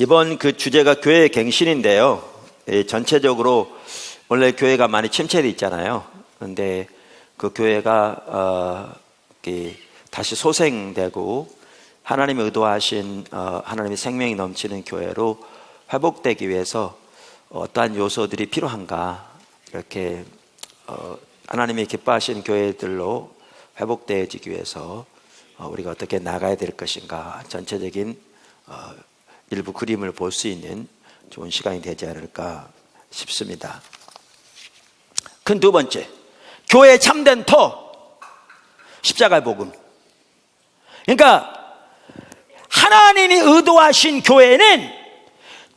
이번 그 주제가 교회의 갱신인데요. 전체적으로 원래 교회가 많이 침체돼 있잖아요. 그런데 그 교회가 다시 소생되고 하나님이 의도하신 하나님의 생명이 넘치는 교회로 회복되기 위해서 어떠한 요소들이 필요한가, 이렇게 하나님이 기뻐하시는 교회들로 회복되어지기 위해서 우리가 어떻게 나가야 될 것인가, 전체적인 일부 그림을 볼 수 있는 좋은 시간이 되지 않을까 싶습니다. 큰 두 번째, 교회의 참된 터, 십자가의 복음. 그러니까 하나님이 의도하신 교회는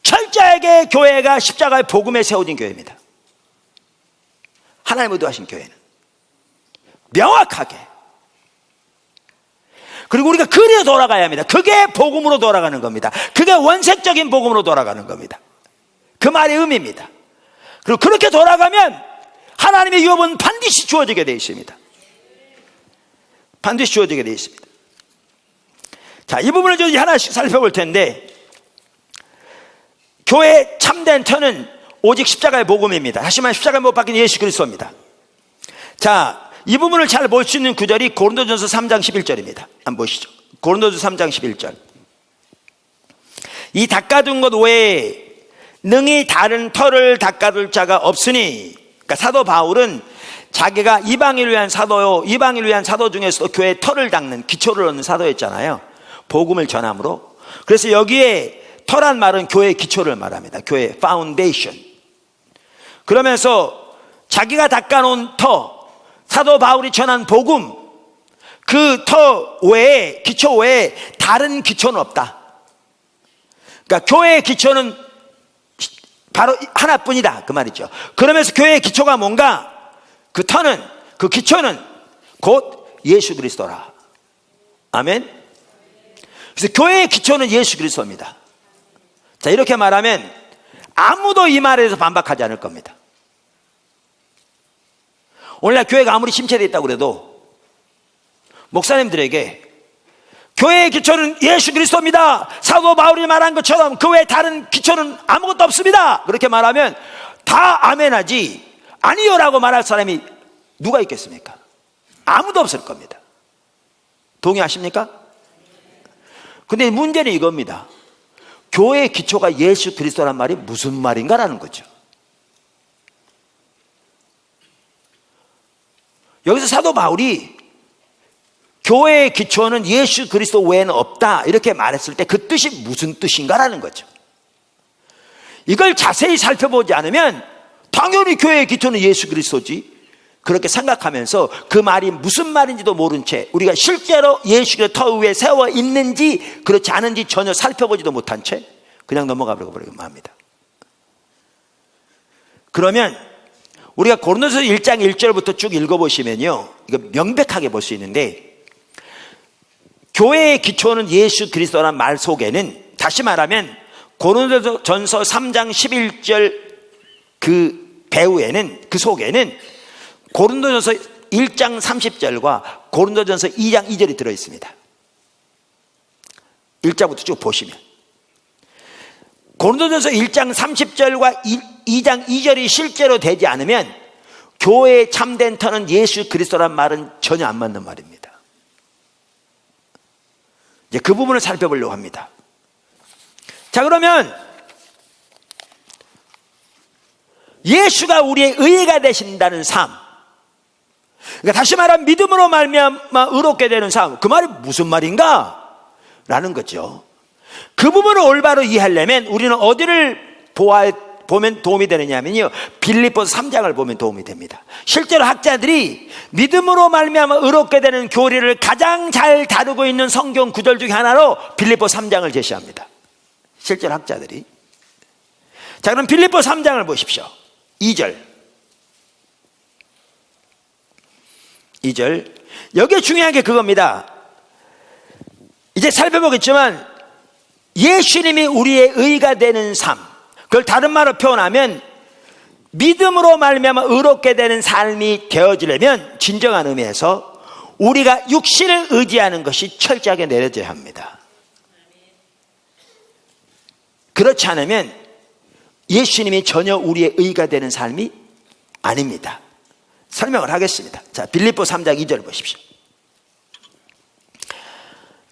철저하게 교회가 십자가의 복음에 세워진 교회입니다. 하나님 의도하신 교회는 명확하게. 그리고 우리가 그리로 돌아가야 합니다. 그게 복음으로 돌아가는 겁니다. 그게 원색적인 복음으로 돌아가는 겁니다. 그 말의 의미입니다. 그리고 그렇게 돌아가면 하나님의 유업은 반드시 주어지게 되어 있습니다. 반드시 주어지게 되어 있습니다. 자, 이 부분을 좀 하나씩 살펴볼 텐데, 교회의 참된 터는 오직 십자가의 복음입니다. 다시 말해 십자가에 못 박힌 예수 그리스도입니다. 자, 이 부분을 잘 볼 수 있는 구절이 고린도전서 3장 11절입니다. 한번 보시죠. 고린도전서 3장 11절. 이 닦아둔 것 외에 능히 다른 터를 닦아둘 자가 없으니, 그러니까 사도 바울은 자기가 이방인을 위한 사도요, 이방인을 위한 사도 중에서도 교회의 터를 닦는, 기초를 얻는 사도였잖아요. 복음을 전함으로. 그래서 여기에 터란 말은 교회의 기초를 말합니다. 교회의 파운데이션. 그러면서 자기가 닦아놓은 터, 사도 바울이 전한 복음, 그 터 외에, 기초 외에 다른 기초는 없다. 그러니까 교회의 기초는 바로 하나뿐이다, 그 말이죠. 그러면서 교회의 기초가 뭔가? 그 터는, 그 기초는 곧 예수 그리스도라. 아멘. 그래서 교회의 기초는 예수 그리스도입니다. 자, 이렇게 말하면 아무도 이 말에 대해서 반박하지 않을 겁니다. 오늘날 교회가 아무리 침체되어 있다고 그래도 목사님들에게 교회의 기초는 예수 그리스도입니다, 사도 바울이 말한 것처럼 그 외에 다른 기초는 아무것도 없습니다, 그렇게 말하면 다 아멘하지, 아니요라고 말할 사람이 누가 있겠습니까? 아무도 없을 겁니다. 동의하십니까? 근데 문제는 이겁니다. 교회의 기초가 예수 그리스도란 말이 무슨 말인가라는 거죠. 여기서 사도 바울이 교회의 기초는 예수 그리스도 외에는 없다, 이렇게 말했을 때 그 뜻이 무슨 뜻인가라는 거죠. 이걸 자세히 살펴보지 않으면 당연히 교회의 기초는 예수 그리스도지, 그렇게 생각하면서 그 말이 무슨 말인지도 모른 채 우리가 실제로 예수 그리스도 터 위에 세워 있는지 그렇지 않은지 전혀 살펴보지도 못한 채 그냥 넘어가 버리고 맙니다. 그러면 우리가 고린도서 1장 1절부터 쭉 읽어보시면요, 이거 명백하게 볼 수 있는데, 교회의 기초는 예수 그리스도라는 말 속에는, 다시 말하면 고린도전서 3장 11절 그 배후에는, 그 속에는 고린도전서 1장 30절과 고린도전서 2장 2절이 들어있습니다. 1장부터 쭉 보시면 고린도전서 1장 30절과 2장 2절이 실제로 되지 않으면 교회의 참된 터는 예수 그리스도란 말은 전혀 안 맞는 말입니다. 이제 그 부분을 살펴보려고 합니다. 자, 그러면 예수가 우리의 의가 되신다는 삶, 그러니까 다시 말하면 믿음으로 말미암아 의롭게 되는 삶, 그 말이 무슨 말인가? 라는 거죠. 그 부분을 올바로 이해하려면 우리는 어디를 보면 도움이 되느냐면요, 빌립보서 3장을 보면 도움이 됩니다. 실제로 학자들이 믿음으로 말미암아 의롭게 되는 교리를 가장 잘 다루고 있는 성경 구절 중에 하나로 빌립보서 3장을 제시합니다. 실제로 학자들이. 자, 그럼 빌립보서 3장을 보십시오. 2절. 여기에 중요한 게 그겁니다. 이제 살펴보겠지만 예수님이 우리의 의가 되는 삶, 그걸 다른 말로 표현하면 믿음으로 말미암아 의롭게 되는 삶이 되어지려면 진정한 의미에서 우리가 육신을 의지하는 것이 철저하게 내려져야 합니다. 그렇지 않으면 예수님이 전혀 우리의 의가 되는 삶이 아닙니다. 설명을 하겠습니다. 자, 빌립보 3장 2절 보십시오.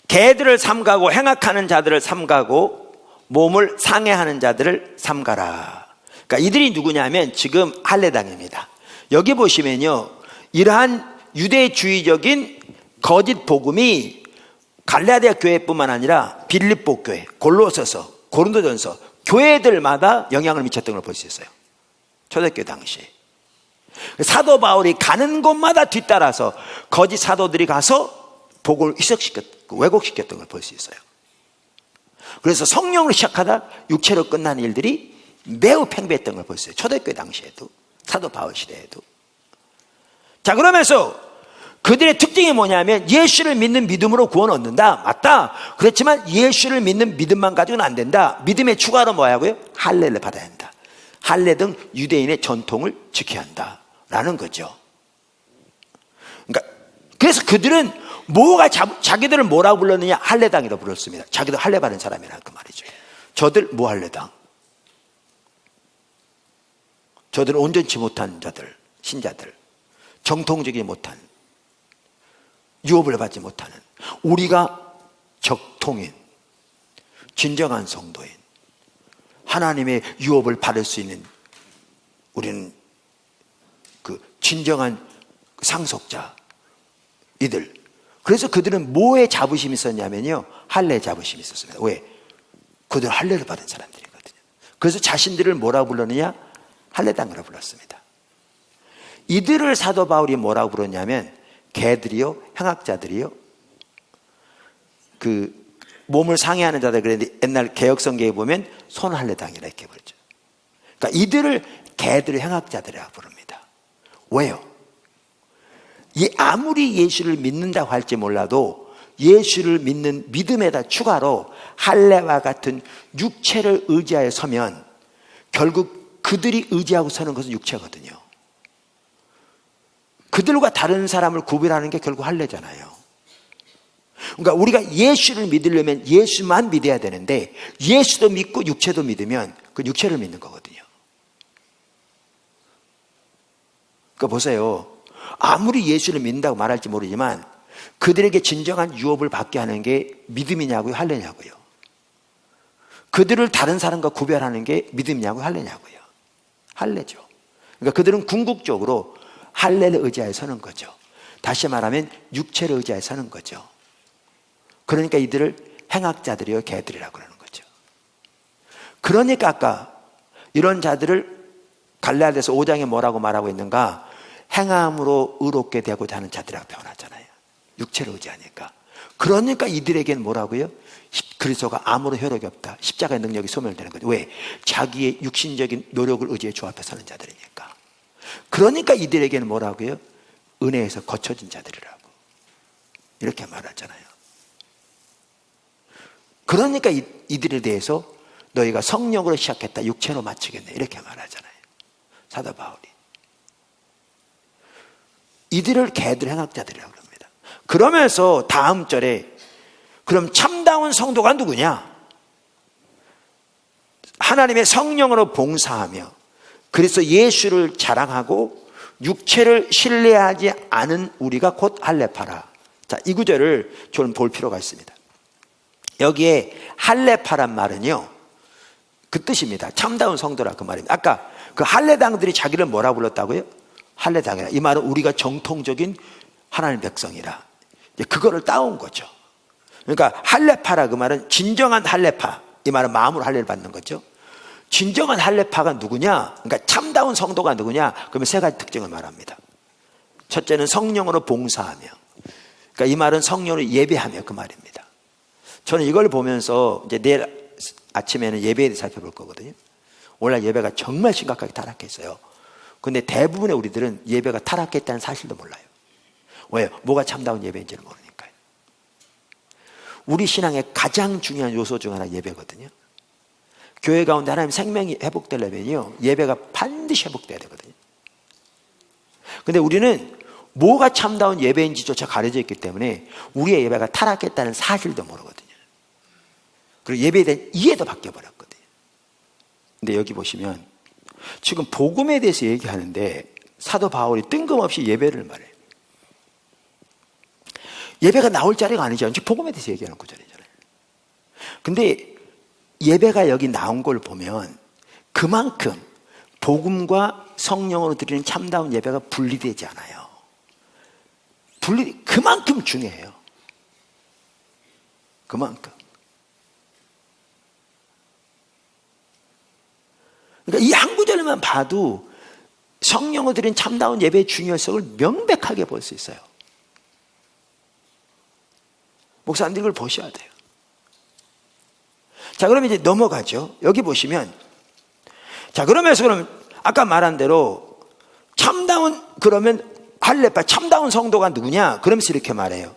개들을 삼가고 행악하는 자들을 삼가고 몸을 상해하는 자들을 삼가라. 그러니까 이들이 누구냐면 지금 할례당입니다. 여기 보시면요, 이러한 유대주의적인 거짓 복음이 갈라디아 교회뿐만 아니라 빌립보 교회, 골로새서, 고린도전서 교회들마다 영향을 미쳤던 걸 볼 수 있어요. 초대교회 당시에. 사도 바울이 가는 곳마다 뒤따라서 거짓 사도들이 가서 복음을 왜곡시켰던 걸 볼 수 있어요. 그래서 성령으로 시작하다 육체로 끝나는 일들이 매우 팽배했던 걸 볼 수 있어요. 초대교회 당시에도, 사도 바울 시대에도. 자, 그러면서 그들의 특징이 뭐냐면 예수를 믿는 믿음으로 구원 얻는다. 맞다. 그렇지만 예수를 믿는 믿음만 가지고는 안 된다. 믿음의 추가로 뭐라고요? 할례를 받아야 한다. 할례 등 유대인의 전통을 지켜야 한다 라는 거죠. 그러니까 그래서 그들은 자기들을 뭐라고 불렀느냐? 할례당이라고 불렀습니다. 자기들 할례 받은 사람이라 그 말이죠. 저들 뭐 할례당? 저들은 온전치 못한 자들, 신자들, 정통적이지 못한, 유업을 받지 못하는, 우리가 적통인, 진정한 성도인, 하나님의 유업을 받을 수 있는, 우리는 그 진정한 상속자 이들. 그래서 그들은 뭐에 자부심이 있었냐면요, 할례 자부심이 있었습니다. 왜? 그들은 할례를 받은 사람들이거든요. 그래서 자신들을 뭐라고 불렀느냐? 할례당이라고 불렀습니다. 이들을 사도 바울이 뭐라고 부르냐면 개들이요, 행악자들이요, 그 몸을 상해하는 자들. 그런데 옛날 개혁성경에 보면 손할례당이라 이렇게 부르죠. 그러니까 이들을 개들의 행악자들이라고 부릅니다. 왜요? 아무리 예수를 믿는다고 할지 몰라도 예수를 믿는 믿음에다 추가로 할례와 같은 육체를 의지하여 서면 결국 그들이 의지하고 서는 것은 육체거든요. 그들과 다른 사람을 구별하는 게 결국 할례잖아요. 그러니까 우리가 예수를 믿으려면 예수만 믿어야 되는데 예수도 믿고 육체도 믿으면 그 육체를 믿는 거거든요. 그러니까 보세요. 아무리 예수를 믿는다고 말할지 모르지만 그들에게 진정한 유업을 받게 하는 게 믿음이냐고요, 할례냐고요? 그들을 다른 사람과 구별하는 게 믿음이냐고요, 할례냐고요? 할례죠. 그러니까 그들은 궁극적으로 할례를 의지하여 서는 거죠. 다시 말하면 육체를 의지하여 서는 거죠. 그러니까 이들을 행악자들이요, 개들이라고 그러는 거죠. 그러니까 아까 이런 자들을 갈라디아서 5장에 뭐라고 말하고 있는가? 행함으로 의롭게 되고자 하는 자들이라고 표현하잖아요. 육체를 의지하니까. 그러니까 이들에게는 뭐라고요? 그리스도가 아무런 효력이 없다. 십자가의 능력이 소멸되는 거죠. 왜? 자기의 육신적인 노력을 의지해 주 앞에 서는 자들이니까. 그러니까 이들에게는 뭐라고요? 은혜에서 거쳐진 자들이라고 이렇게 말하잖아요. 그러니까 이들에 대해서 너희가 성령으로 시작했다, 육체로 마치겠네 이렇게 말하잖아요, 사도 바울이. 이들을 개들 행악자들이라고 합니다. 그러면서 다음 절에 그럼 참다운 성도가 누구냐? 하나님의 성령으로 봉사하며 그래서 예수를 자랑하고 육체를 신뢰하지 않은 우리가 곧 할례파라. 자, 이 구절을 좀 볼 필요가 있습니다. 여기에 할례파란 말은요, 그 뜻입니다. 참다운 성도라 그 말입니다. 아까 그 할례당들이 자기를 뭐라 불렀다고요? 할례당이라. 이 말은 우리가 정통적인 하나님 백성이라. 그거를 따온 거죠. 그러니까 할례파라 그 말은 진정한 할례파. 이 말은 마음으로 할례를 받는 거죠. 진정한 할례파가 누구냐? 그러니까 참다운 성도가 누구냐? 그러면 세 가지 특징을 말합니다. 첫째는 성령으로 봉사하며. 그러니까 이 말은 성령으로 예배하며 그 말입니다. 저는 이걸 보면서 이제 내일 아침에는 예배에 대해서 살펴볼 거거든요. 오늘 예배가 정말 심각하게 타락했어요. 근데 대부분의 우리들은 예배가 타락했다는 사실도 몰라요. 왜요? 뭐가 참다운 예배인지를 모르니까요. 우리 신앙의 가장 중요한 요소 중 하나 예배거든요. 교회 가운데 하나님 생명이 회복되려면요, 예배가 반드시 회복돼야 되거든요. 근데 우리는 뭐가 참다운 예배인지조차 가려져 있기 때문에 우리의 예배가 타락했다는 사실도 모르거든요. 그리고 예배에 대한 이해도 바뀌어버렸거든요. 근데 여기 보시면 지금 복음에 대해서 얘기하는데 사도 바울이 뜬금없이 예배를 말해요. 예배가 나올 자리가 아니잖아요. 복음에 대해서 얘기하는 구절이잖아요. 근데 예배가 여기 나온 걸 보면 그만큼 복음과 성령으로 드리는 참다운 예배가 분리되지 않아요. 그만큼 중요해요. 그만큼. 그러니까 이 한 구절만 봐도 성령으로 드린 참다운 예배의 중요성을 명백하게 볼 수 있어요. 목사님들 이걸 보셔야 돼요. 자, 그러면 이제 넘어가죠. 여기 보시면, 자, 그러면서 그러면 아까 말한 대로 참다운, 그러면 할례파 참다운 성도가 누구냐? 그러면서 이렇게 말해요.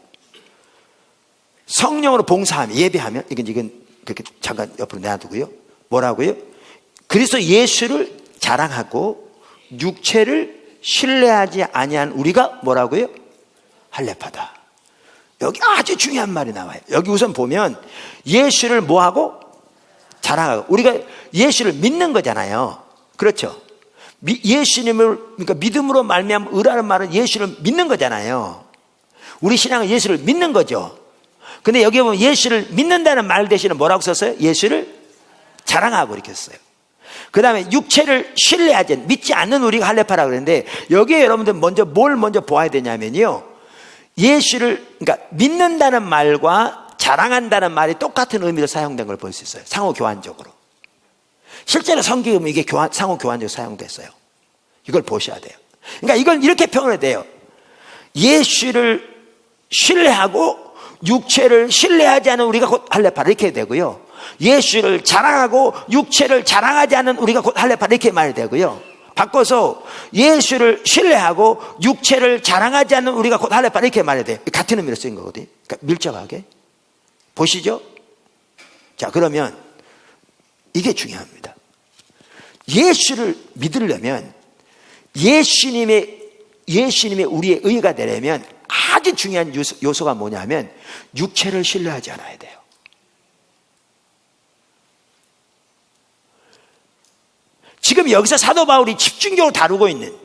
성령으로 봉사하면, 예배하면, 이건 그렇게 잠깐 옆으로 놔두고요. 뭐라고요? 그리스도 예수를 자랑하고 육체를 신뢰하지 아니한 우리가 뭐라고요? 할례파다. 여기 아주 중요한 말이 나와요. 여기 우선 보면 예수를 뭐하고? 자랑하고. 우리가 예수를 믿는 거잖아요. 그렇죠? 예수님을, 그러니까 믿음으로 말미암아 의라는 말은 예수를 믿는 거잖아요. 우리 신앙은 예수를 믿는 거죠. 근데 여기 보면 예수를 믿는다는 말 대신에 뭐라고 썼어요? 예수를 자랑하고 이렇게 썼어요. 그 다음에 육체를 신뢰하지, 믿지 않는 우리가 할례파라고 그랬는데 여기에 여러분들 뭘 먼저 보아야 되냐면요. 예수를, 그러니까 믿는다는 말과 자랑한다는 말이 똑같은 의미로 사용된 걸 볼 수 있어요. 상호 교환적으로. 실제로 성경에 이게 상호 교환적으로 사용됐어요. 이걸 보셔야 돼요. 그러니까 이걸 이렇게 표현해야 돼요. 예수를 신뢰하고 육체를 신뢰하지 않은 우리가 곧 할례파 이렇게 되고요. 예수를 자랑하고 육체를 자랑하지 않은 우리가 곧 할례파 이렇게 말이 되고요. 바꿔서 예수를 신뢰하고 육체를 자랑하지 않는 우리가 곧 할례파 이렇게 말해야 돼요. 같은 의미로 쓰인 거거든요. 그러니까 밀접하게 보시죠. 자, 그러면 이게 중요합니다. 예수를 믿으려면 예수님의 우리의 의가 되려면 아주 중요한 요소가 뭐냐면 육체를 신뢰하지 않아야 돼요. 지금 여기서 사도 바울이 집중적으로 다루고 있는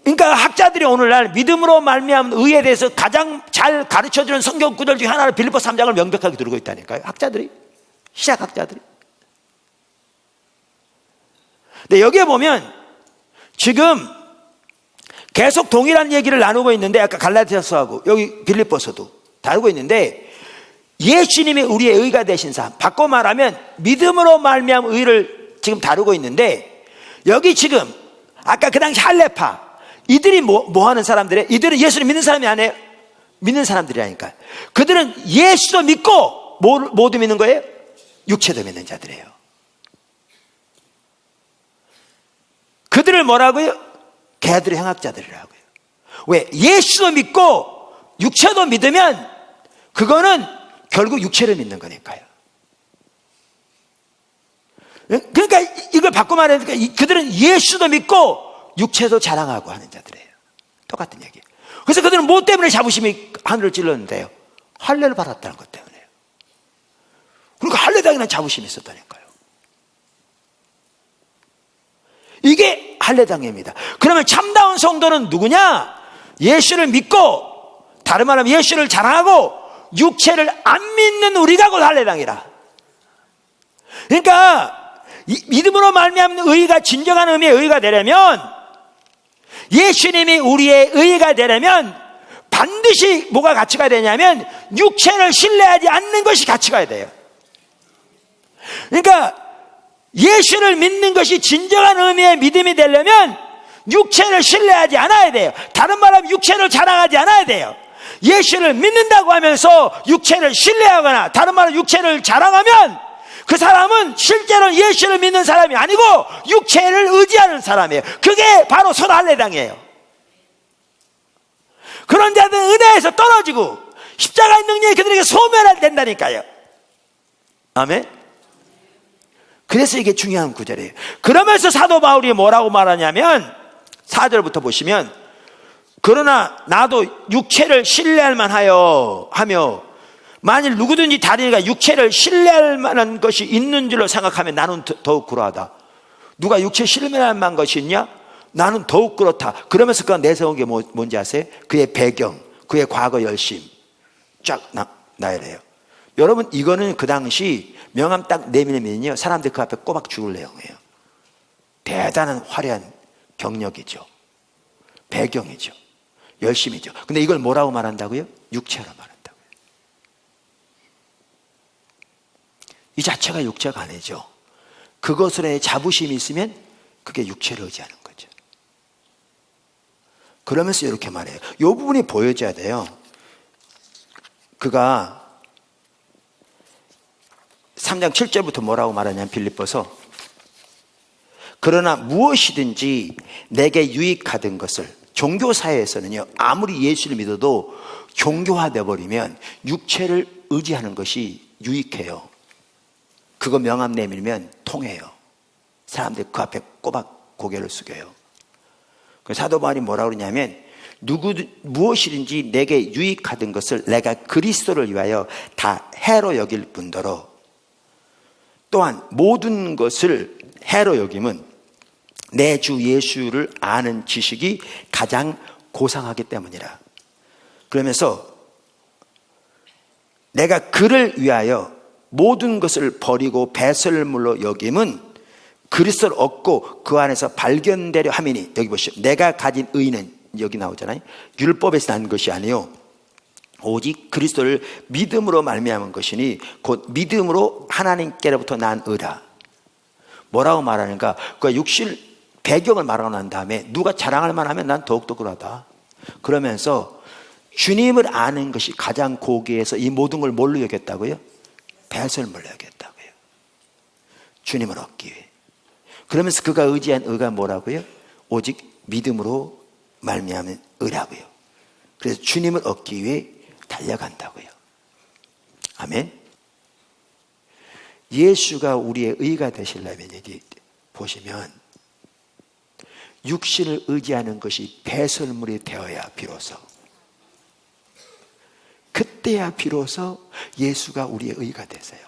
그러니까 학자들이 오늘날 믿음으로 말미암은 의에 대해서 가장 잘 가르쳐주는 성경 구절 중에 하나를 빌립보 3장을 명백하게 두르고 있다니까요. 학자들이, 시작학자들이. 근데 여기에 보면 지금 계속 동일한 얘기를 나누고 있는데 아까 갈라디아서하고 여기 빌립보서도 다루고 있는데 예수님이 우리의 의가 되신 삶, 바꿔 말하면 믿음으로 말미암은 의를 지금 다루고 있는데 여기 지금 아까 그 당시 할례파 이들이 뭐 하는 사람들이에요? 이들은 예수를 믿는 사람이 아니에요? 믿는 사람들이라니까. 그들은 예수도 믿고 뭐도 믿는 거예요? 육체도 믿는 자들이에요. 그들을 뭐라고요? 개들의 행악자들이라고요. 왜? 예수도 믿고 육체도 믿으면 그거는 결국 육체를 믿는 거니까요. 그러니까 이걸 바꿔 말하니까 그들은 예수도 믿고 육체도 자랑하고 하는 자들이에요. 똑같은 얘기예요. 그래서 그들은 뭐 때문에 자부심이 하늘을 찔렀는데요? 할례를 받았다는 것 때문에요. 그러니까 할례당이라는 자부심이 있었다니까요. 이게 할례당입니다. 그러면 참다운 성도는 누구냐? 예수를 믿고 다른 말하면 예수를 자랑하고 육체를 안 믿는 우리가 곧 할례당이라. 그러니까 믿음으로 말미암는 의가 진정한 의미의 의가 되려면 예수님이 우리의 의가 되려면 반드시 뭐가 같이 가야 되냐면 육체를 신뢰하지 않는 것이 같이 가야 돼요. 그러니까 예수를 믿는 것이 진정한 의미의 믿음이 되려면 육체를 신뢰하지 않아야 돼요. 다른 말하면 육체를 자랑하지 않아야 돼요. 예수를 믿는다고 하면서 육체를 신뢰하거나 다른 말로 육체를 자랑하면 그 사람은 실제로 예수를 믿는 사람이 아니고 육체를 의지하는 사람이에요. 그게 바로 손할례당이에요. 그런 자들은 은혜에서 떨어지고 십자가의 능력이 그들에게 소멸된다니까요. 아멘. 그래서 이게 중요한 구절이에요. 그러면서 사도 바울이 뭐라고 말하냐면 4절부터 보시면 그러나 나도 육체를 신뢰할 만하여 하며 만일 누구든지 다른 이가 육체를 신뢰할 만한 것이 있는 줄로 생각하면 나는 더욱 그러하다. 누가 육체에 신뢰할 만한 것이 있냐? 나는 더욱 그렇다. 그러면서 그가 내세운 게 뭔지 아세요? 그의 배경, 그의 과거 열심 쫙 나열해요. 여러분, 이거는 그 당시 명함 딱 내밀면요, 사람들 그 앞에 꼬박 죽을 내용이에요. 대단한 화려한 경력이죠. 배경이죠. 열심이죠. 근데 이걸 뭐라고 말한다고요? 육체로 말한다고요. 이 자체가 육체가 아니죠. 그것으로의 자부심이 있으면 그게 육체를 의지하는 거죠. 그러면서 이렇게 말해요. 이 부분이 보여져야 돼요. 그가 3장 7절부터 뭐라고 말하냐면, 빌립보서, 그러나 무엇이든지 내게 유익하던 것을, 종교사회에서는요, 아무리 예수를 믿어도 종교화되어 버리면 육체를 의지하는 것이 유익해요. 그거 명함 내밀면 통해요. 사람들 그 앞에 꼬박 고개를 숙여요. 사도 바울이 뭐라고 그러냐면, 무엇이든지 내게 유익하던 것을 내가 그리스도를 위하여 다 해로 여길 뿐더러, 또한 모든 것을 해로 여김은 내 주 예수를 아는 지식이 가장 고상하기 때문이라. 그러면서 내가 그를 위하여 모든 것을 버리고 배설물로 여김은 그리스도를 얻고 그 안에서 발견되려 함이니, 여기 보시죠. 내가 가진 의는, 여기 나오잖아요. 율법에서 난 것이 아니요 오직 그리스도를 믿음으로 말미암은 것이니 곧 믿음으로 하나님께로부터 난 의라. 뭐라고 말하는가? 그 육실 배경을 말하고 난 다음에 누가 자랑할 만하면 난 더욱더 그러다. 그러면서 주님을 아는 것이 가장 고귀해서 이 모든 걸 뭘로 여겼다고요? 배설물로 여겼다고요. 주님을 얻기 위해. 그러면서 그가 의지한 의가 뭐라고요? 오직 믿음으로 말미암은 의라고요. 그래서 주님을 얻기 위해 달려간다고요. 아멘. 예수가 우리의 의가 되시려면, 여기 보시면 육신을 의지하는 것이 배설물이 되어야 비로소, 그때야 비로소 예수가 우리의 의가 되세요.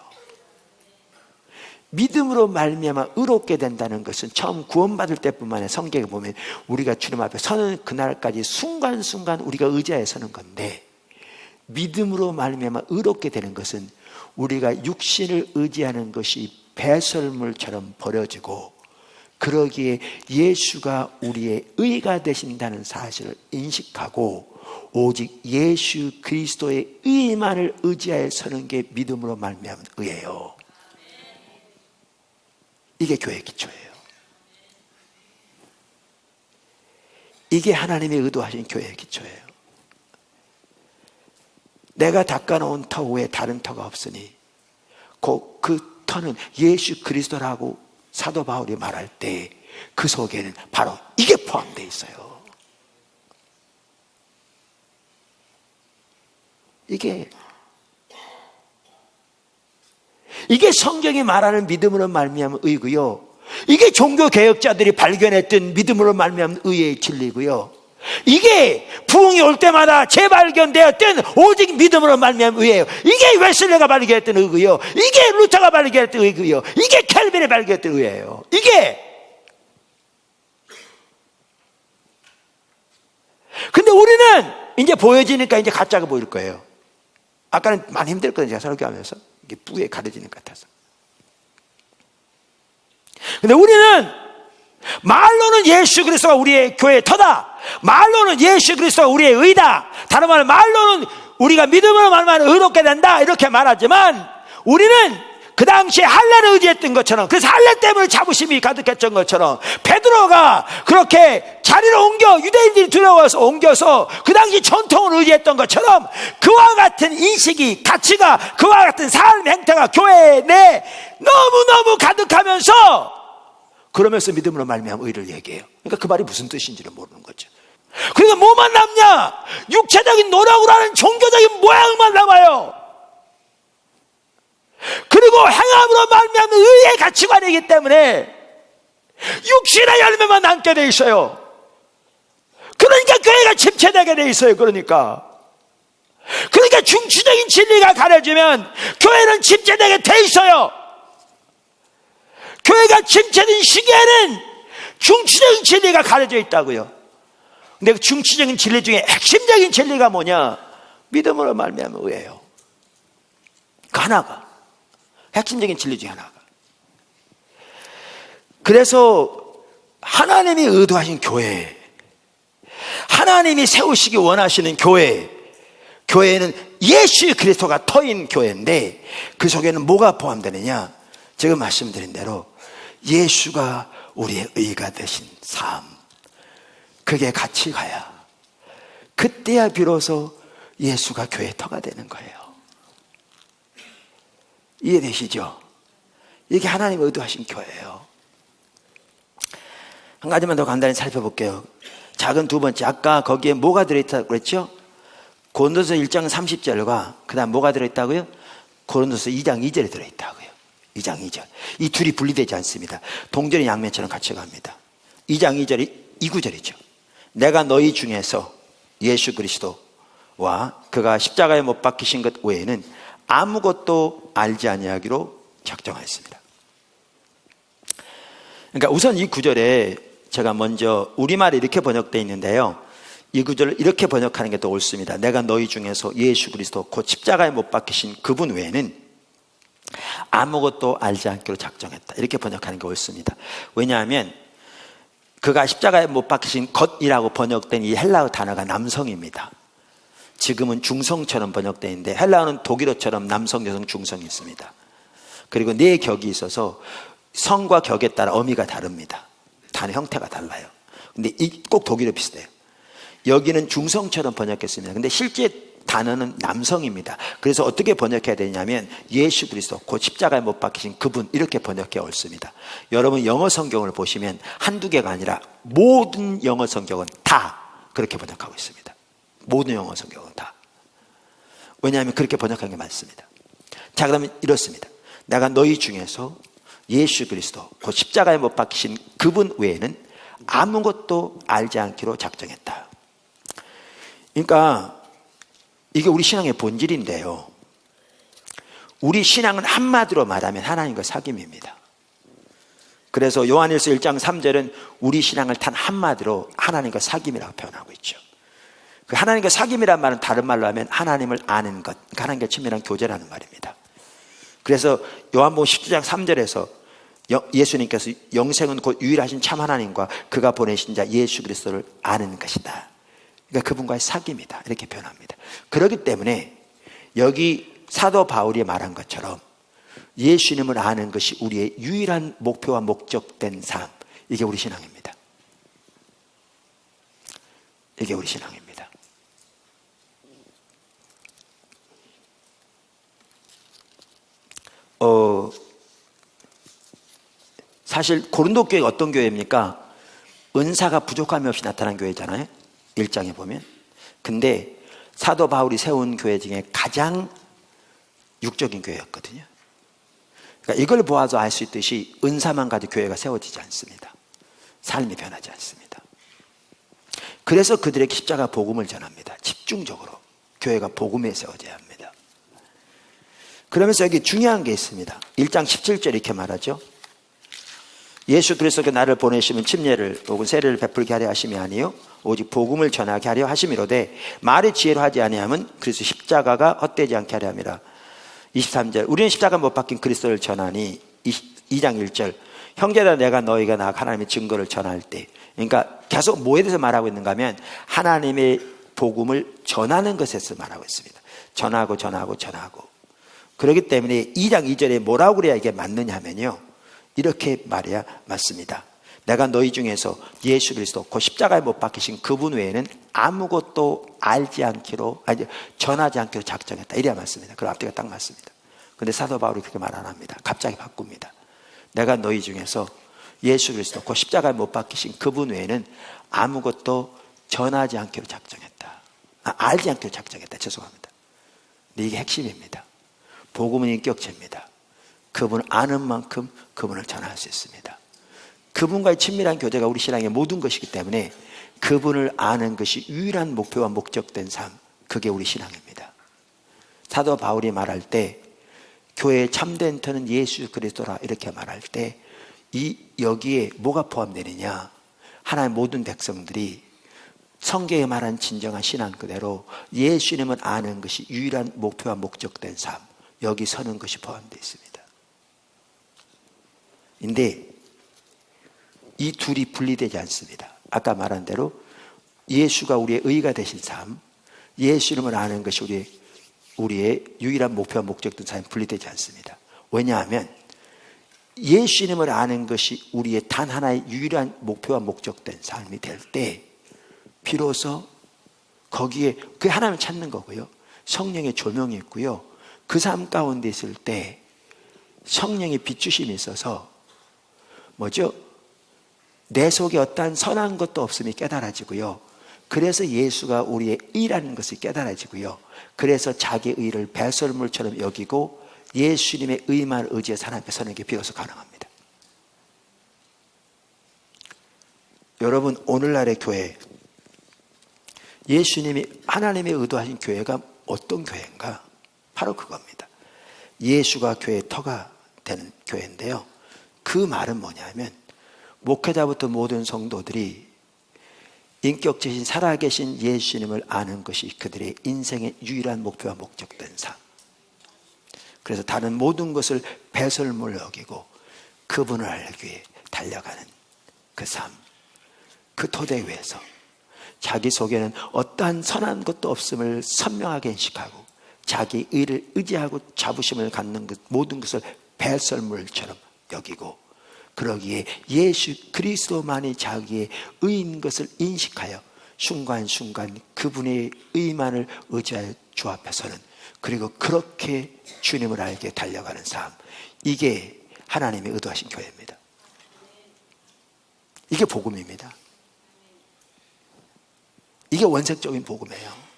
믿음으로 말미암아 의롭게 된다는 것은 처음 구원받을 때뿐만 아니라 성경에 보면 우리가 주님 앞에 서는 그날까지 순간순간 우리가 의지하여 서는 건데, 믿음으로 말미암아 의롭게 되는 것은 우리가 육신을 의지하는 것이 배설물처럼 버려지고, 그러기에 예수가 우리의 의가 되신다는 사실을 인식하고 오직 예수 그리스도의 의만을 의지하여 서는 게 믿음으로 말미암은 의예요. 이게 교회의 기초예요. 이게 하나님이 의도하신 교회의 기초예요. 내가 닦아놓은 터 외에 다른 터가 없으니 그 터는 예수 그리스도라고 사도 바울이 말할 때 그 속에는 바로 이게 포함되어 있어요. 이게 성경이 말하는 믿음으로 말미암은 의고요. 이게 종교개혁자들이 발견했던 믿음으로 말미암은 의의 진리고요. 이게 부흥이 올 때마다 재발견되었던 오직 믿음으로 말미암은 의예요. 이게 웨슬레가 발견했던 의고요. 이게 루터가 발견했던 의고요. 이게 캘빈이 발견했던 의예요. 이게. 근데 우리는 이제 보여지니까 이제 가짜가 보일 거예요. 아까는 많이 힘들거든요. 제가 설교하면서 이게 뿌에 가려지는 것 같아서. 근데 우리는 말로는 예수 그리스도가 우리의 교회의 터다. 말로는 예수 그리스도가 우리의 의다. 다른 말로 말로는 우리가 믿음으로 말만 의롭게 된다. 이렇게 말하지만 우리는 그 당시에 할례를 의지했던 것처럼, 그래서 할례 때문에 자부심이 가득했던 것처럼 베드로가 그렇게 자리를 옮겨 유대인들이 두려워서 옮겨서 그 당시 전통을 의지했던 것처럼 그와 같은 인식이, 가치가, 그와 같은 삶 행태가 교회 내 너무너무 가득하면서, 그러면서 믿음으로 말미암은 의를 얘기해요. 그러니까 그 말이 무슨 뜻인지를 모르는 거죠. 그러니까 뭐만 남냐? 육체적인 노력으로 하는 종교적인 모양만 남아요. 그리고 행함으로 말미암은 의의 가치관이기 때문에 육신의 열매만 남게 돼 있어요. 그러니까 교회가 침체되게 돼 있어요. 그러니까 그러니까 중추적인 진리가 가려지면 교회는 침체되게 돼 있어요. 교회가 침체된 시기에는 중추적인 진리가 가려져 있다고요. 근데 그 중추적인 진리 중에 핵심적인 진리가 뭐냐? 믿음으로 말미암아 의예요. 그 하나가, 핵심적인 진리 중에 하나가. 그래서 하나님이 의도하신 교회, 하나님이 세우시기 원하시는 교회, 교회는 예수 그리스도가 터인 교회인데 그 속에는 뭐가 포함되느냐? 지금 말씀드린 대로 예수가 우리의 의가 되신 삶, 그게 같이 가야 그때야 비로소 예수가 교회의 터가 되는 거예요. 이해되시죠? 이게 하나님 의도하신 교회예요. 한 가지만 더 간단히 살펴볼게요. 작은 두 번째, 아까 거기에 뭐가 들어있다고 그랬죠? 고린도서 1장 30절과 그 다음 뭐가 들어있다고요? 고린도서 2장 2절에 들어있다고요. 2장 2절. 이 둘이 분리되지 않습니다. 동전의 양면처럼 같이 갑니다. 2장 2절이 이 구절이죠. 내가 너희 중에서 예수 그리스도와 그가 십자가에 못 박히신 것 외에는 아무것도 알지 아니하기로 작정하였습니다. 그러니까 우선 이 구절에 제가 먼저 우리말에 이렇게 번역되어 있는데요, 이 구절을 이렇게 번역하는 게 더 옳습니다. 내가 너희 중에서 예수 그리스도 곧 십자가에 못 박히신 그분 외에는 아무것도 알지 않기로 작정했다, 이렇게 번역하는 게 옳습니다. 왜냐하면 그가 십자가에 못 박히신 것이라고 번역된 이 헬라어 단어가 남성입니다. 지금은 중성처럼 번역되어 있는데 헬라어는 독일어처럼 남성, 여성, 중성이 있습니다. 그리고 네 격이 있어서 성과 격에 따라 어미가 다릅니다. 단어 형태가 달라요. 근데 꼭 독일어 비슷해요. 여기는 중성처럼 번역했습니다. 근데 실제 단어는 남성입니다. 그래서 어떻게 번역해야 되냐면 예수 그리스도 곧 십자가에 못 박히신 그분, 이렇게 번역해 옳습니다. 여러분 영어 성경을 보시면 한두 개가 아니라 모든 영어 성경은 다 그렇게 번역하고 있습니다. 모든 영어 성경은 다. 왜냐하면 그렇게 번역한 게 많습니다. 자, 그러면 이렇습니다. 내가 너희 중에서 예수 그리스도 곧 십자가에 못 박히신 그분 외에는 아무것도 알지 않기로 작정했다. 그러니까 이게 우리 신앙의 본질인데요, 우리 신앙은 한마디로 말하면 하나님과 사귐입니다. 그래서 요한일서 1장 3절은 우리 신앙을 단 한마디로 하나님과 사귐이라고 표현하고 있죠. 그 하나님과 사귐이란 말은 다른 말로 하면 하나님을 아는 것, 그러니까 하나님과 친밀한 교제라는 말입니다. 그래서 요한복음 17장 3절에서 예수님께서 영생은 곧 유일하신 참 하나님과 그가 보내신 자 예수 그리스도를 아는 것이다, 그러니까 그분과의 사귐이다, 이렇게 표현합니다. 그렇기 때문에 여기 사도 바울이 말한 것처럼 예수님을 아는 것이 우리의 유일한 목표와 목적된 삶, 이게 우리 신앙입니다. 이게 우리 신앙입니다. 사실 고린도 교회가 어떤 교회입니까? 은사가 부족함이 없이 나타난 교회잖아요, 1장에 보면. 근데 사도 바울이 세운 교회 중에 가장 육적인 교회였거든요. 그러니까 이걸 보아서 알 수 있듯이 은사만 가지고 교회가 세워지지 않습니다. 삶이 변하지 않습니다. 그래서 그들에게 십자가 복음을 전합니다. 집중적으로 교회가 복음에 세워져야 합니다. 그러면서 여기 중요한 게 있습니다. 1장 17절 이렇게 말하죠. 예수 그리스도께 나를 보내시면 침례를 혹은 세례를 베풀게 하려 하심이 아니요 오직 복음을 전하게 하려 하심이로되 말의 지혜로 하지 아니함은 그리스도 십자가가 헛되지 않게 하려 함이라. 23절 우리는 십자가 못 박힌 그리스도를 전하니. 2장 1절 형제들아 내가 너희가 나아가 하나님의 증거를 전할 때, 그러니까 계속 뭐에 대해서 말하고 있는가 하면 하나님의 복음을 전하는 것에서 말하고 있습니다. 전하고 그렇기 때문에 2장 2절에 뭐라고 그래야 이게 맞느냐 하면요, 이렇게 말해야 맞습니다. 내가 너희 중에서 예수 그리스도 곧 십자가에 못 박히신 그분 외에는 아무것도 알지 않기로, 전하지 않기로 작정했다, 이래야 맞습니다. 그 앞뒤가 딱 맞습니다. 근데 사도 바울이 그렇게 말 안 합니다. 갑자기 바꿉니다. 내가 너희 중에서 예수 그리스도 곧 십자가에 못 박히신 그분 외에는 아무것도 전하지 않기로 작정했다. 알지 않기로 작정했다. 죄송합니다. 근데 이게 핵심입니다. 복음은 인격체입니다. 그분을 아는 만큼 그분을 전할 수 있습니다. 그분과의 친밀한 교제가 우리 신앙의 모든 것이기 때문에 그분을 아는 것이 유일한 목표와 목적된 삶, 그게 우리 신앙입니다. 사도 바울이 말할 때 교회의 참된 터는 예수 그리스도라 이렇게 말할 때 여기에 뭐가 포함되느냐? 하나님의 모든 백성들이 성경에 말한 진정한 신앙 그대로 예수님을 아는 것이 유일한 목표와 목적된 삶, 여기 서는 것이 포함되어 있습니다. 근데 이 둘이 분리되지 않습니다. 아까 말한 대로 예수가 우리의 의가 되신 삶, 예수님을 아는 것이 우리의 유일한 목표와 목적된 삶이 분리되지 않습니다. 왜냐하면 예수님을 아는 것이 우리의 단 하나의 유일한 목표와 목적된 삶이 될 때 비로소 거기에 그 하나님을 찾는 거고요. 성령의 조명이 있고요. 그 삶 가운데 있을 때 성령의 비추심이 있어서 뭐죠? 내 속에 어떠한 선한 것도 없음이 깨달아지고요. 그래서 예수가 우리의 의라는 것이 깨달아지고요. 그래서 자기 의를 배설물처럼 여기고 예수님의 의만 의지해서 하나님 앞에 서는 게 비로소 가능합니다. 여러분, 오늘날의 교회, 예수님이 하나님의 의도하신 교회가 어떤 교회인가? 바로 그겁니다. 예수가 교회의 터가 되는 교회인데요. 그 말은 뭐냐면 목회자부터 모든 성도들이 인격체신 살아계신 예수님을 아는 것이 그들의 인생의 유일한 목표와 목적된 삶. 그래서 다른 모든 것을 배설물로 여기고 그분을 알기 위해 달려가는 그 삶. 그 토대 위에서 자기 속에는 어떠한 선한 것도 없음을 선명하게 인식하고 자기 의를 의지하고 자부심을 갖는 것, 모든 것을 배설물처럼 여기고 그러기에 예수 그리스도만이 자기의 의인 것을 인식하여 순간순간 그분의 의만을 의지하여 주 앞에 서는, 그리고 그렇게 주님을 알게 달려가는 삶, 이게 하나님의 의도하신 교회입니다. 이게 복음입니다. 이게 원색적인 복음이에요.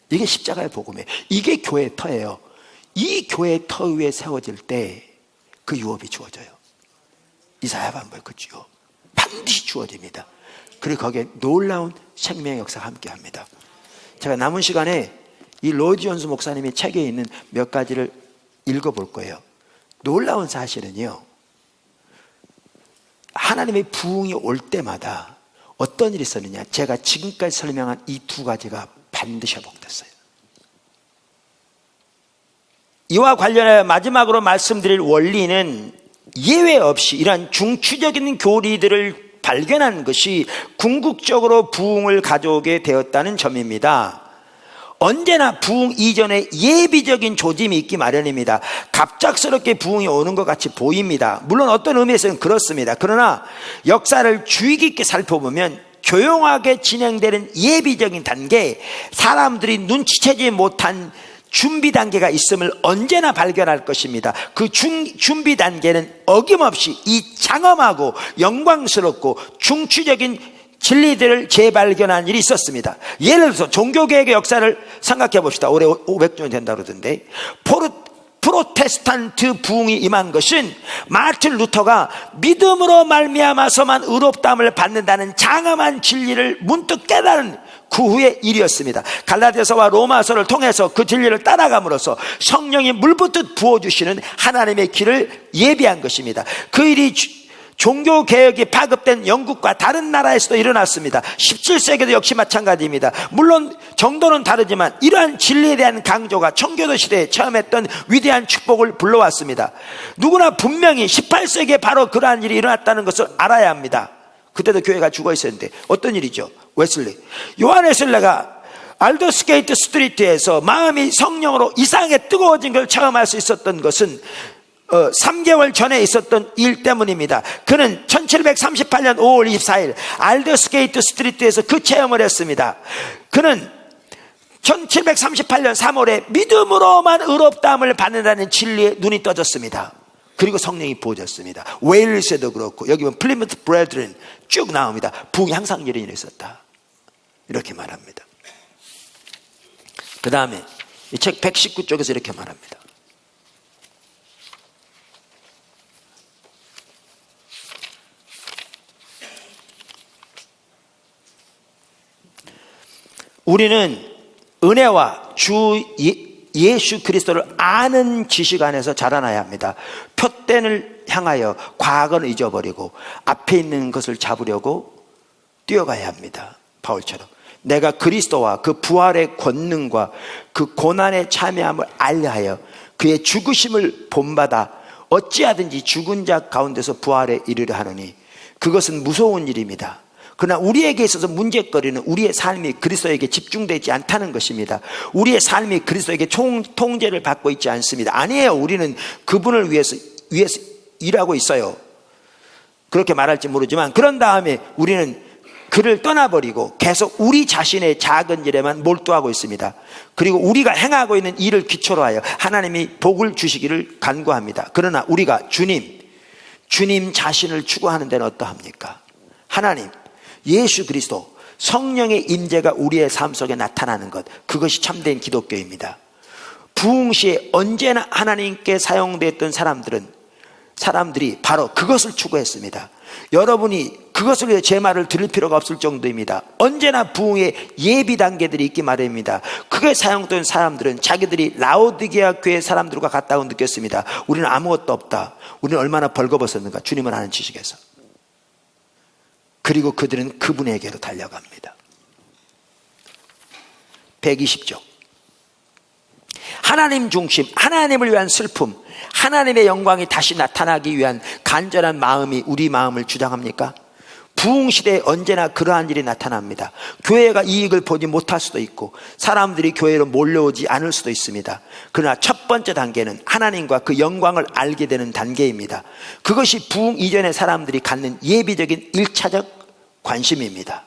이게 십자가의 복음이에요. 이게 교회의 터예요. 이 교회의 터 위에 세워질 때 그 유업이 주어져요. 이사야 반부의 그 주업 반드시 주어집니다. 그리고 거기에 놀라운 생명의 역사가 함께합니다. 제가 남은 시간에 이 로이드 존스 목사님이 책에 있는 몇 가지를 읽어볼 거예요. 놀라운 사실은요, 하나님의 부흥이 올 때마다 어떤 일이 있었느냐, 제가 지금까지 설명한 이 두 가지가 반드시 회복됐어요. 이와 관련해 마지막으로 말씀드릴 원리는 예외 없이 이러한 중추적인 교리들을 발견한 것이 궁극적으로 부흥을 가져오게 되었다는 점입니다. 언제나 부흥 이전에 예비적인 조짐이 있기 마련입니다. 갑작스럽게 부흥이 오는 것 같이 보입니다. 물론 어떤 의미에서는 그렇습니다. 그러나 역사를 주의 깊게 살펴보면 조용하게 진행되는 예비적인 단계, 사람들이 눈치채지 못한 준비 단계가 있음을 언제나 발견할 것입니다. 그 준비 단계는 어김없이 이 장엄하고 영광스럽고 중추적인 진리들을 재발견한 일이 있었습니다. 예를 들어서 종교개혁의 역사를 생각해 봅시다. 올해 500주년 된다 그러던데, 프로테스탄트 부흥이 임한 것은 마틴 루터가 믿음으로 말미암아서만 의롭다함을 받는다는 장엄한 진리를 문득 깨달은 그 후의 일이었습니다. 갈라디아서와 로마서를 통해서 그 진리를 따라감으로써 성령이 물붓듯 부어주시는 하나님의 길을 예비한 것입니다. 그 일이 종교개혁이 파급된 영국과 다른 나라에서도 일어났습니다. 17세기도 역시 마찬가지입니다. 물론 정도는 다르지만 이러한 진리에 대한 강조가 청교도 시대에 체험했던 위대한 축복을 불러왔습니다. 누구나 분명히 18세기에 바로 그러한 일이 일어났다는 것을 알아야 합니다. 그때도 교회가 죽어 있었는데 어떤 일이죠? 웨슬리, 요한 웨슬리가 알더스게이트 스트리트에서 마음이 성령으로 이상하게 뜨거워진 걸 체험할 수 있었던 것은 3개월 전에 있었던 일 때문입니다. 그는 1738년 5월 24일 알더스게이트 스트리트에서 그 체험을 했습니다. 그는 1738년 3월에 믿음으로만 의롭다함을 받는다는 진리에 눈이 떠졌습니다. 그리고 성령이 부어졌습니다. 웨일스에도 그렇고, 여기 보면 플리무트 브레드린 쭉 나옵니다. 부흥이 항상 일어났었다, 이렇게 말합니다. 그 다음에 이 책 119쪽에서 이렇게 말합니다. 우리는 은혜와 주 예수 그리스도를 아는 지식 안에서 자라나야 합니다. 표대를 향하여 과거는 잊어버리고 앞에 있는 것을 잡으려고 뛰어가야 합니다. 바울처럼 내가 그리스도와 그 부활의 권능과 그 고난의 참여함을 알려하여 그의 죽으심을 본받아 어찌하든지 죽은 자 가운데서 부활에 이르려 하느니 그것은 무서운 일입니다. 그러나 우리에게 있어서 문제거리는 우리의 삶이 그리스도에게 집중되지 않다는 것입니다. 우리의 삶이 그리스도에게 통제를 받고 있지 않습니다. 아니에요. 우리는 그분을 위해서 일하고 있어요. 그렇게 말할지 모르지만 그런 다음에 우리는 그를 떠나버리고 계속 우리 자신의 작은 일에만 몰두하고 있습니다. 그리고 우리가 행하고 있는 일을 기초로 하여 하나님이 복을 주시기를 간구합니다. 그러나 우리가 주님 자신을 추구하는 데는 어떠합니까? 하나님, 예수 그리스도, 성령의 임재가 우리의 삶 속에 나타나는 것, 그것이 참된 기독교입니다. 부흥시에 언제나 하나님께 사용됐던 사람들이 바로 그것을 추구했습니다. 여러분이 그것을 위해 제 말을 들을 필요가 없을 정도입니다. 언제나 부흥의 예비 단계들이 있기 마련입니다. 그게 사용된 사람들은 자기들이 라오디게아 교회 사람들과 같다고 느꼈습니다. 우리는 아무것도 없다. 우리는 얼마나 벌거벗었는가, 주님을 아는 지식에서. 그리고 그들은 그분에게로 달려갑니다. 120쪽. 하나님 중심, 하나님을 위한 슬픔, 하나님의 영광이 다시 나타나기 위한 간절한 마음이 우리 마음을 주장합니까? 부흥시대에 언제나 그러한 일이 나타납니다. 교회가 이익을 보지 못할 수도 있고 사람들이 교회로 몰려오지 않을 수도 있습니다. 그러나 첫 번째 단계는 하나님과 그 영광을 알게 되는 단계입니다. 그것이 부흥 이전의 사람들이 갖는 예비적인 1차적 관심입니다.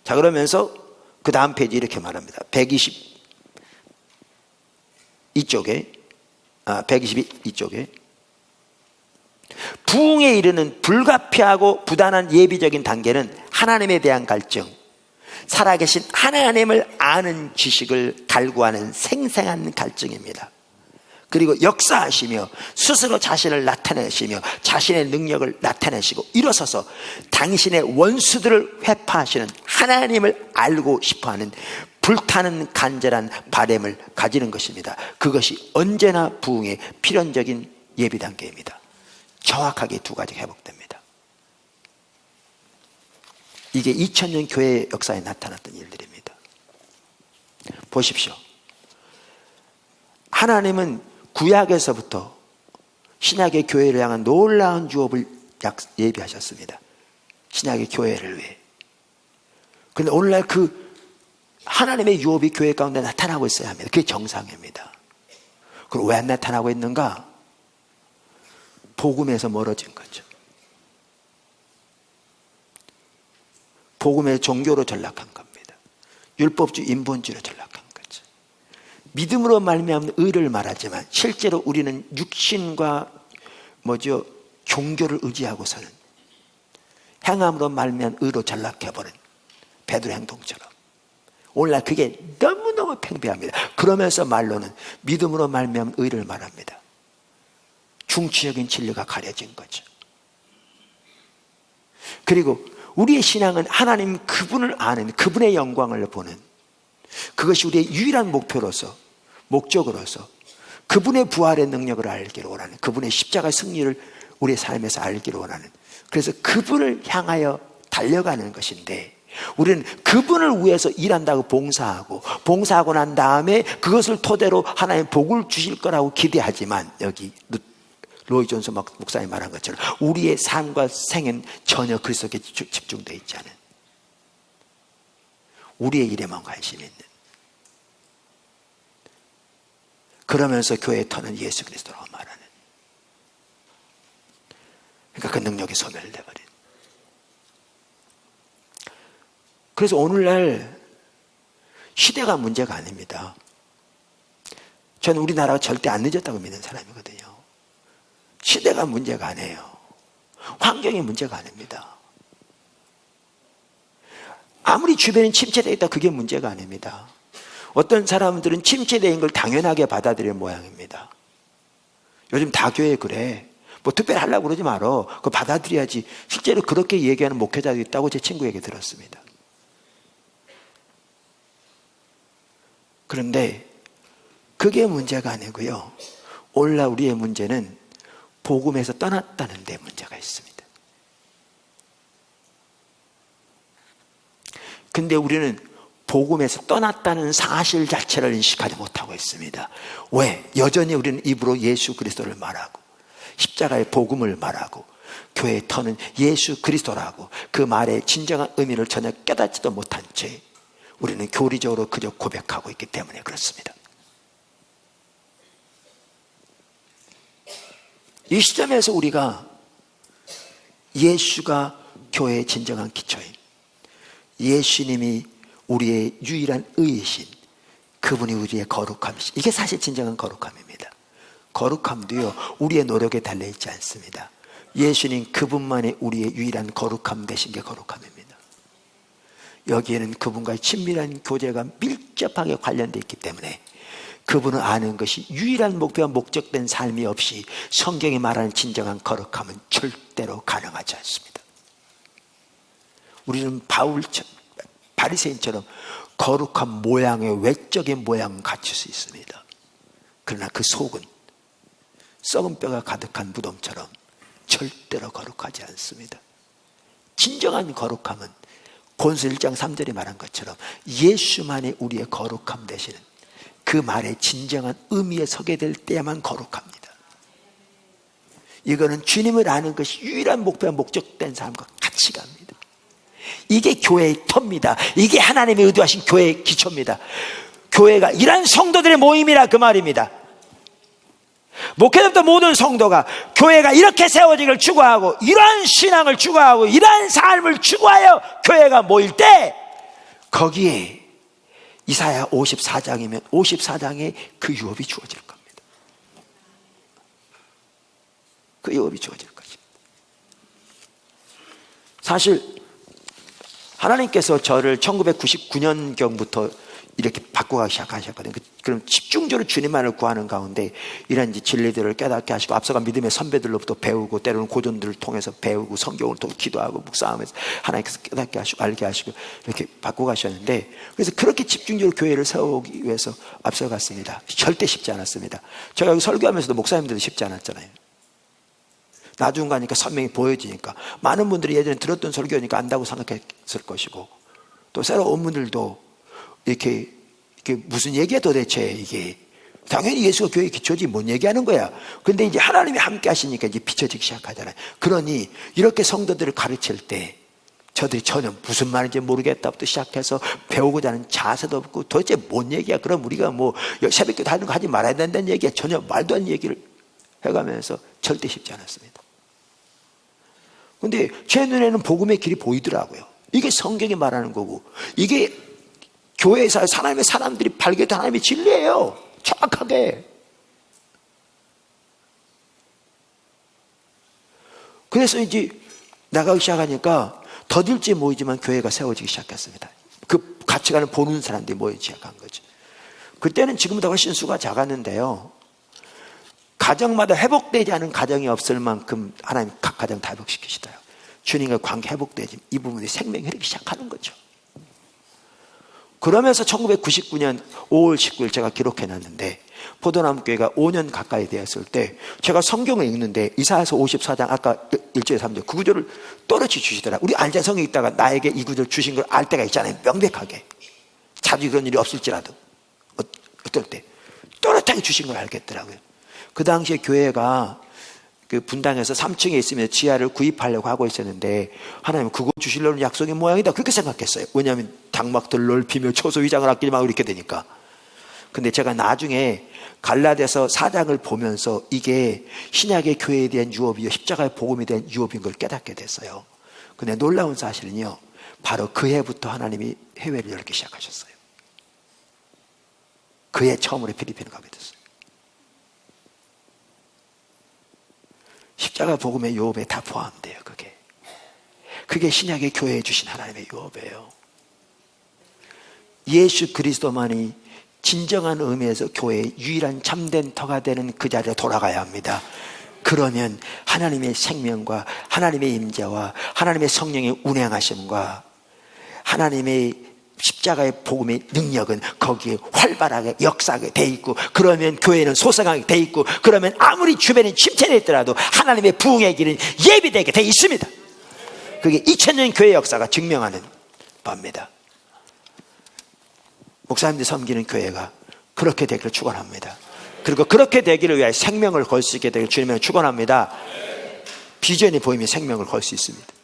자, 그러면서 그 다음 페이지 이렇게 말합니다. 122쪽에 부흥에 이르는 불가피하고 부단한 예비적인 단계는 하나님에 대한 갈증, 살아계신 하나님을 아는 지식을 갈구하는 생생한 갈증입니다. 그리고 역사하시며 스스로 자신을 나타내시며 자신의 능력을 나타내시고 일어서서 당신의 원수들을 회파하시는 하나님을 알고 싶어하는 불타는 간절한 바람을 가지는 것입니다. 그것이 언제나 부흥의 필연적인 예비 단계입니다. 정확하게 두 가지가 회복됩니다. 이게 2000년 교회 역사에 나타났던 일들입니다. 보십시오. 하나님은 구약에서부터 신약의 교회를 향한 놀라운 유업을 예비하셨습니다. 신약의 교회를 위해. 그런데 오늘날 그 하나님의 유업이 교회 가운데 나타나고 있어야 합니다. 그게 정상입니다. 그럼 왜 안 나타나고 있는가? 복음에서 멀어진 거죠. 복음의 종교로 전락한 겁니다. 율법주의 인본주의로 전락한 거죠. 믿음으로 말미암는 의를 말하지만 실제로 우리는 육신과 종교를 의지하고서는 행함으로 말미암은 의로 전락해버린 베드로 행동처럼 오늘날 그게 너무너무 팽배합니다. 그러면서 말로는 믿음으로 말미암은 의를 말합니다. 중추적인 진리가 가려진 거죠. 그리고 우리의 신앙은 하나님 그분을 아는, 그분의 영광을 보는, 그것이 우리의 유일한 목적으로서 그분의 부활의 능력을 알기를 원하는, 그분의 십자가 승리를 우리의 삶에서 알기를 원하는, 그래서 그분을 향하여 달려가는 것인데, 우리는 그분을 위해서 일한다고 봉사하고 난 다음에 그것을 토대로 하나님 복을 주실 거라고 기대하지만, 여기 로이 존스 목사님 말한 것처럼 우리의 삶과 생은 전혀 그리스도께 집중되어 있지 않은, 우리의 일에만 관심이 있는, 그러면서 교회의 터는 예수 그리스도라고 말하는, 그러니까 그 능력이 소멸되어버린. 그래서 오늘날 시대가 문제가 아닙니다. 저는 우리나라가 절대 안 늦었다고 믿는 사람이거든요. 시대가 문제가 아니에요. 환경이 문제가 아닙니다. 아무리 주변이 침체되어 있다, 그게 문제가 아닙니다. 어떤 사람들은 침체된 걸 당연하게 받아들이는 모양입니다. 요즘 다 교회 그래. 특별히 하려고 그러지 말어. 그거 받아들여야지. 실제로 그렇게 얘기하는 목회자도 있다고 제 친구에게 들었습니다. 그런데 그런데 근데 그게 문제가 아니고요. 오늘날 우리의 문제는 복음에서 떠났다는 데 문제가 있습니다. 근데 우리는 복음에서 떠났다는 사실 자체를 인식하지 못하고 있습니다. 왜? 여전히 우리는 입으로 예수 그리스도를 말하고 십자가의 복음을 말하고 교회의 터는 예수 그리스도라고 그 말의 진정한 의미를 전혀 깨닫지도 못한 채 우리는 교리적으로 그저 고백하고 있기 때문에 그렇습니다. 이 시점에서 우리가 예수가 교회의 진정한 기초인 예수님이 우리의 유일한 의이신 그분이 우리의 거룩함이신, 이게 사실 진정한 거룩함입니다. 거룩함도요 우리의 노력에 달려있지 않습니다. 예수님 그분만이 우리의 유일한 거룩함 되신 게 거룩함입니다. 여기에는 그분과의 친밀한 교제가 밀접하게 관련되어 있기 때문에 그분을 아는 것이 유일한 목표와 목적된 삶이 없이 성경이 말하는 진정한 거룩함은 절대로 가능하지 않습니다. 우리는 바리새인처럼 거룩한 모양의 외적인 모양은 갖출 수 있습니다. 그러나 그 속은 썩은 뼈가 가득한 무덤처럼 절대로 거룩하지 않습니다. 진정한 거룩함은 고린도서 1장 3절에 말한 것처럼 예수만이 우리의 거룩함 되시는 그 말의 진정한 의미에 서게 될 때야만 거룩합니다. 이거는 주님을 아는 것이 유일한 목표와 목적된 삶과 같이 갑니다. 이게 교회의 터입니다. 이게 하나님이 의도하신 교회의 기초입니다. 교회가 이런 성도들의 모임이라 그 말입니다. 목회자부터 모든 성도가 교회가 이렇게 세워지기를 추구하고 이러한 신앙을 추구하고 이러한 삶을 추구하여 교회가 모일 때 거기에 이사야 54장이면 54장에 그 유업이 주어질 겁니다. 그 유업이 주어질 것입니다. 사실 하나님께서 저를 1999년경부터 이렇게 바꿔가기 시작하셨거든요. 그럼 집중적으로 주님만을 구하는 가운데 이런 진리들을 깨닫게 하시고 앞서간 믿음의 선배들로부터 배우고 때로는 고전들을 통해서 배우고 성경을 통해 기도하고 묵상하면서 하나님께서 깨닫게 하시고 알게 하시고 이렇게 바꿔가셨는데, 그래서 그렇게 집중적으로 교회를 세우기 위해서 앞서갔습니다. 절대 쉽지 않았습니다. 제가 여기 설교하면서도 목사님들도 쉽지 않았잖아요. 나중 가니까 선명히 보여지니까 많은 분들이 예전에 들었던 설교니까 안다고 생각했을 것이고, 또 새로 온 분들도 이렇게 무슨 얘기야 도대체, 이게 당연히 예수가 교회의 기초지 뭔 얘기하는 거야. 근데 이제 하나님이 함께 하시니까 이제 비춰지기 시작하잖아요. 그러니 이렇게 성도들을 가르칠 때 저들이 전혀 무슨 말인지 모르겠다부터 시작해서 배우고자 하는 자세도 없고 도대체 뭔 얘기야, 그럼 우리가 뭐 새벽기도 하는 거 하지 말아야 된다는 얘기야, 전혀 말도 안 되는 얘기를 해가면서 절대 쉽지 않았습니다. 근데 제 눈에는 복음의 길이 보이더라고요. 이게 성경이 말하는 거고 이게 교회에서 하나님의 사람들이 발견한 하나님의 진리예요. 정확하게. 그래서 이제 나가기 시작하니까 더딜지 모이지만 교회가 세워지기 시작했습니다. 그 같이 가는 보는 사람들이 모이기 시작한 거죠. 그때는 지금보다 훨씬 수가 작았는데요, 가정마다 회복되지 않은 가정이 없을 만큼 하나님 각 가정 다 회복시키시더라고요. 주님과 관계 회복되지, 이 부분이 생명이 흐르기 시작하는 거죠. 그러면서 1999년 5월 19일 제가 기록해놨는데, 포도나무교회가 5년 가까이 되었을 때 제가 성경을 읽는데 이사야서 54장 아까 1절 3절 그 구절을 또렷이 주시더라. 우리 알자 성경에 있다가 나에게 이 구절 주신 걸 알 때가 있잖아요. 명백하게. 자주 그런 일이 없을지라도 어떨 때 또렷하게 주신 걸 알겠더라고요. 그 당시에 교회가 그 분당에서 3층에 있으면 지하를 구입하려고 하고 있었는데 하나님은 그거 주시려는 약속의 모양이다 그렇게 생각했어요. 왜냐하면 장막들 넓히며 초소위장을 아끼지 말고 이렇게 되니까. 근데 제가 나중에 갈라디아서 4장을 보면서 이게 신약의 교회에 대한 유업이요 십자가의 복음에 대한 유업인 걸 깨닫게 됐어요. 근데 놀라운 사실은요, 바로 그 해부터 하나님이 해외를 열기 시작하셨어요. 그 해 처음으로 필리핀을 가게 됐어요. 십자가 복음의 유업에 다 포함돼요. 그게 신약의 교회에 주신 하나님의 유업이에요. 예수 그리스도만이 진정한 의미에서 교회의 유일한 참된 터가 되는 그 자리로 돌아가야 합니다. 그러면 하나님의 생명과 하나님의 임재와 하나님의 성령의 운행하심과 하나님의 십자가의 복음의 능력은 거기에 활발하게 역사하게 돼 있고, 그러면 교회는 소성하게 돼 있고, 그러면 아무리 주변에 침체되어 있더라도 하나님의 부흥의 길은 예비되게 돼 있습니다. 그게 2000년 교회 역사가 증명하는 바입니다. 목사님들 섬기는 교회가 그렇게 되기를 축원합니다. 그리고 그렇게 되기를 위하여 생명을 걸 수 있게 되기를 주님을 축원합니다. 비전이 보이면 생명을 걸 수 있습니다.